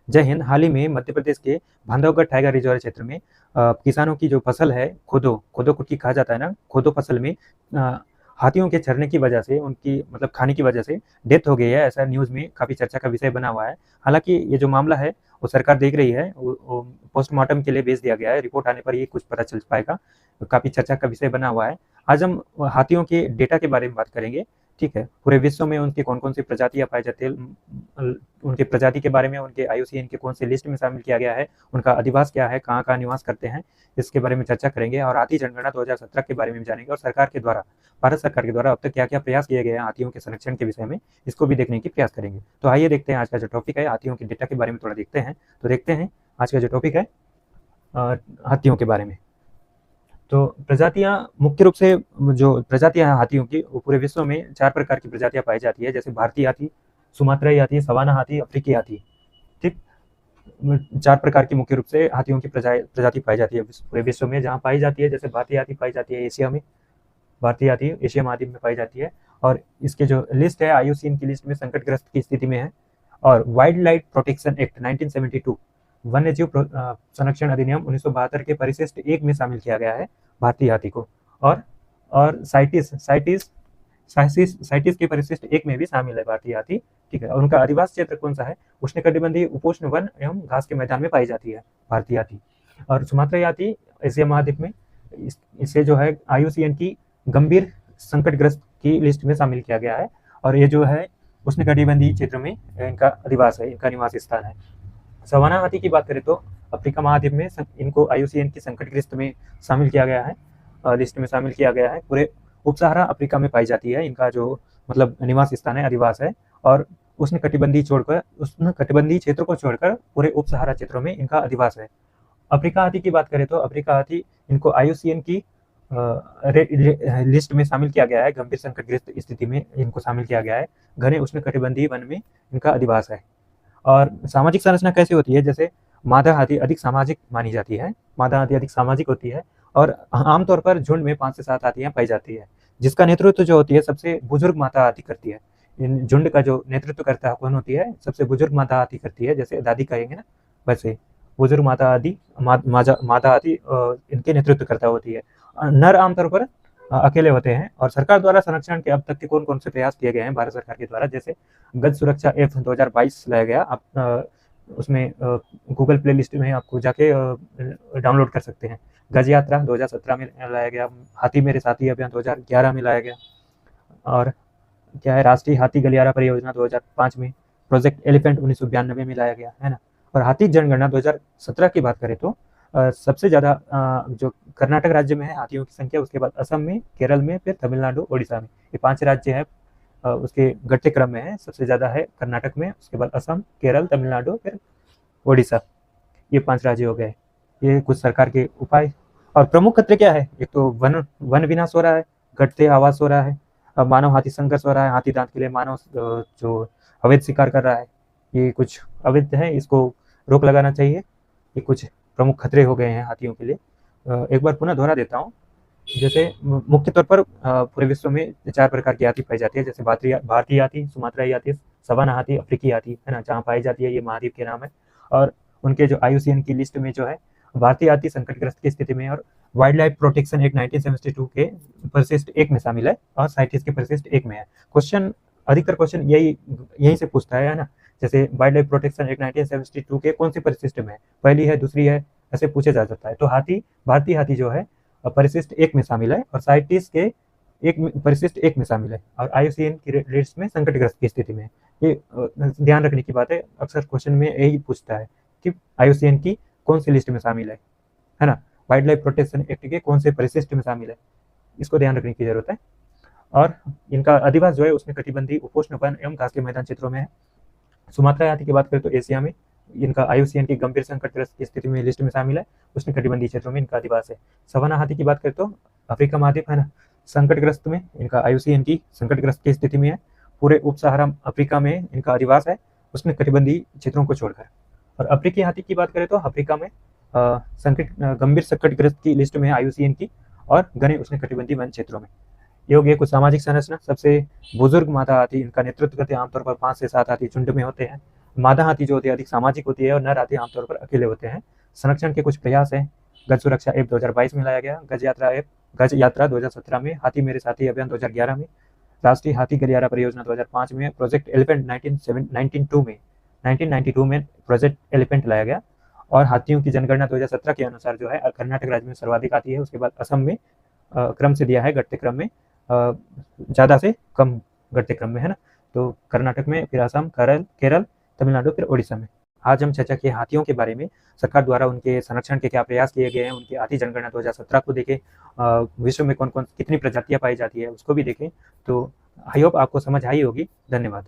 जय हिंद। हाल ही में मध्य प्रदेश के बांधवगढ़ टाइगर रिजर्व क्षेत्र में किसानों की जो फसल है, कोदो कोदो कुटकी कहा जाता है ना, कोदो फसल में अ, हाथियों के चरने की वजह से, उनकी मतलब खाने की वजह से डेथ हो गई है। ऐसा न्यूज़ में काफ़ी चर्चा का विषय बना हुआ है। हालांकि ये जो मामला है वो सरकार देख रही है, वो पोस्टमार्टम के लिए भेज दिया गया है। रिपोर्ट आने पर ये कुछ पता चल पाएगा। काफ़ी चर्चा का विषय बना हुआ है। आज हम हाथियों के डेटा के बारे में बात करेंगे। ठीक है, पूरे विश्व में उनकी कौन कौन सी प्रजातियां पाई जाती है, उनके प्रजाति के बारे में, उनके आईयूसीएन के कौन से लिस्ट में शामिल किया गया है, उनका अधिवास क्या है, कहाँ कहाँ निवास करते हैं, इसके बारे में चर्चा करेंगे। और हाथी जनगणना 2017 के बारे में भी जानेंगे, और सरकार के द्वारा, भारत सरकार के द्वारा अब तक क्या क्या प्रयास किए गए हैं हाथियों के संरक्षण के विषय में, इसको भी देखने की प्रयास करेंगे। तो आइए देखते हैं आज का जो टॉपिक है, हाथियों के डेटा के बारे में थोड़ा देखते हैं। तो देखते हैं आज का जो टॉपिक है हाथियों के बारे में। तो प्रजातियां मुख्य रूप से, जो प्रजातियां हैं हाथियों की, वो पूरे विश्व में 4 प्रकार की प्रजातियां पाई जाती है, जैसे भारतीय हाथी, सुमात्राई हाथी, सवाना हाथी, अफ्रीकी हाथी। ठीक, 4 प्रकार की मुख्य रूप से हाथियों की प्रजाति पाई जाती है पूरे विश्व में। जहाँ पाई जाती है, जैसे भारतीय हाथी पाई जाती है एशिया में, भारतीय हाथी एशिया महाद्वीप में पाई जाती है। और इसके जो लिस्ट है आईयूसीएन की लिस्ट में संकटग्रस्त की स्थिति में है। और वाइल्ड लाइफ प्रोटेक्शन एक्ट 1972, वन्य जीव संरक्षण अधिनियम 1972 के परिशिष्ट 1 में शामिल किया गया है भारतीय हाथी को। और साइटिस साइटिस साइटिस साइटिस के परिशिष्ट 1 में भी शामिल है भारतीय हाथी। ठीक है, और उनका अधिवास क्षेत्र कौन सा है? उष्णकटिबंधीय उपोष्ण वन एवं घास के मैदान में पाई जाती है भारतीय हाथी। और सुमात्राई हाथी एशिया महाद्वीप में, इसे जो है आईयूसीएन की गंभीर संकटग्रस्त की लिस्ट में शामिल किया गया है। और ये जो है उष्णकटिबंधीय क्षेत्र में इनका अधिवास है, इनका निवास स्थान है। सवाना हाथी की बात करें तो अफ्रीका महाद्वीप में इनको आईयूसीएन की संकटग्रस्त में शामिल किया गया है, लिस्ट में शामिल किया गया है। पूरे उप सहारा अफ्रीका में पाई जाती है, इनका जो मतलब निवास स्थान है, अधिवास है। और उष्णकटिबंधीय क्षेत्र को छोड़कर पूरे उप सहारा क्षेत्रों में इनका अधिवास है। अफ्रीका हाथी की बात करें तो अफ्रीका हाथी, इनको आईयूसीएन की लिस्ट में शामिल किया गया है, गंभीर संकटग्रस्त स्थिति में इनको शामिल किया गया है। घने उष्णकटिबंधीय वन में इनका अधिवास है। और सामाजिक संरचना कैसी होती है? जैसे मादा हाथी अधिक सामाजिक मानी जाती है, मादा हाथी अधिक सामाजिक होती है। और आमतौर पर झुंड में 5 से 7 हाथियां पाई जाती है, जिसका नेतृत्व जो होती है सबसे बुजुर्ग माता हाथी करती है। इन झुंड का जो नेतृत्व करता है कौन होती है? सबसे बुजुर्ग माता हाथी करती है, जैसे दादी कहेंगे ना, वैसे बुजुर्ग माता हाथी मादा हाथी इनके नेतृत्व करता होती है। नर आमतौर पर अकेले होते हैं। और सरकार द्वारा संरक्षण के अब तक के कौन कौन से प्रयास किए गए हैं भारत सरकार के द्वारा? जैसे गज सुरक्षा F 2022 लाया गया। आप उसमें गूगल प्ले लिस्ट में आपको जाके डाउनलोड कर सकते हैं। गज यात्रा 2017 में लाया गया। हाथी मेरे साथी अभियान 2011 में लाया गया। और क्या है, राष्ट्रीय हाथी गलियारा परियोजना 2005 में। प्रोजेक्ट एलिफेंट 1992 में लाया गया है ना। और हाथी जनगणना 2017 की बात करें तो सबसे ज़्यादा जो कर्नाटक राज्य में है हाथियों की संख्या, उसके बाद असम में, केरल में, फिर तमिलनाडु, ओडिशा में। ये 5 राज्य है, उसके घटते क्रम में है। सबसे ज़्यादा है कर्नाटक में, उसके बाद असम, केरल, तमिलनाडु, फिर ओडिशा। ये 5 राज्य हो गए। ये कुछ सरकार के उपाय। और प्रमुख खतरे क्या है? एक तो वन विनाश हो रहा है, घटते आवास हो रहा है, मानव हाथी संघर्ष हो रहा है, हाथी दांत के लिए मानव जो अवैध शिकार कर रहा है, ये कुछ अवैध है, इसको रोक लगाना चाहिए। ये कुछ प्रमुख खतरे हो गए हैं हाथियों के लिए। एक बार पुनः दोहरा देता हूँ। जैसे मुख्य तौर पर पूरे विश्व में 4 प्रकार की हाथी पाई जाती है, जैसे भारतीय हाथी, सुमात्राई हाथी, सवाना हाथी, अफ्रीकी हाथी, है ना, जहाँ पाई जाती है, ये महाद्वीप के नाम है। और उनके जो आईयूसीएन की लिस्ट में जो है भारतीय हाथी संकटग्रस्त की स्थिति में, और वाइल्ड लाइफ प्रोटेक्शन एक्ट 1972 के परिशिष्ट 1 में शामिल है, और साइटिस के परिशिष्ट 1 में है। क्वेश्चन, अधिकतर क्वेश्चन यही से पूछता है ना। जैसे वाइल्ड लाइफ प्रोटेक्शन एक्ट 1972 के कौन सी परिशिष्ट में है, पहली है, दूसरी है, ऐसे पूछे जा सकता है। तो भारतीय हाथी जो है परिशिष्ट 1 में शामिल है, और साइटिस के परिशिष्ट 1 में शामिल है, और आईयूसीएन की लिस्ट में संकटग्रस्त की स्थिति में। ये ध्यान रखने की बात है, अक्सर क्वेश्चन में यही पूछता है कि आईयूसीएन की कौन सी लिस्ट में शामिल है ना, वाइल्ड लाइफ प्रोटेक्शन एक्ट के कौन से परिशिष्ट में शामिल है, इसको ध्यान रखने की जरूरत है। और इनका अधिवास जो है उसमें कटिबंधीय उपोष्ण वन एवं घास के मैदान क्षेत्रों में है। सुमात्रा हाथी की बात करें तो एशिया में, इनका आईयूसीएन की गंभीर संकटग्रस्त की स्थिति में लिस्ट में शामिल है, उसमें कटिबंधीय क्षेत्रों में इनका अधिवास है। सवाना हाथी की बात करें तो अफ्रीका महाद्वीप, है ना, संकटग्रस्त में, इनका आईयूसीएन की संकटग्रस्त की स्थिति में है। पूरे उप सहारा अफ्रीका में इनका अधिवास है, उसमें कटिबंधीय क्षेत्रों को छोड़कर। और अफ्रीकी हाथी की बात करें तो अफ्रीका में गंभीर संकटग्रस्त की लिस्ट में है आईयूसीएन की, और घने उष्णकटिबंधीय वन क्षेत्रों में। ये हो गया कुछ सामाजिक संरचना। सबसे बुजुर्ग माता हाथी, इनका नेतृत्व करते हैं, आमतौर पर 5 से 7 हाथी झुंड में होते हैं। मादा हाथी जो होती है अधिक सामाजिक होती है और नर हाथी आमतौर पर अकेले होते हैं। संरक्षण के कुछ प्रयास हैं। गज सुरक्षा ऐप 2022 में लाया गया, गज यात्रा 2017 में, हाथी मेरे साथी अभियान 2011 में, राष्ट्रीय हाथी गलियारा परियोजना 2005 में, प्रोजेक्ट एलिफेंट 1992 में प्रोजेक्ट एलिफेंट लाया गया, और हाथियों की जनगणना 2017 के अनुसार जो है कर्नाटक राज्य में सर्वाधिक हाथी है, उसके बाद असम में क्रम से दिया है, घटते क्रम में, ज़्यादा से कम घटते क्रम में, है ना। तो कर्नाटक में, फिर असम, केरल, तमिलनाडु, फिर उड़ीसा में। आज हम चर्चा किए हाथियों के बारे में, सरकार द्वारा उनके संरक्षण के क्या प्रयास किए गए हैं, उनकी हाथी जनगणना 2017 को देखें, विश्व में कौन कौन कितनी प्रजातियां पाई जाती है उसको भी देखें। तो आई होप आपको समझ आई होगी। धन्यवाद।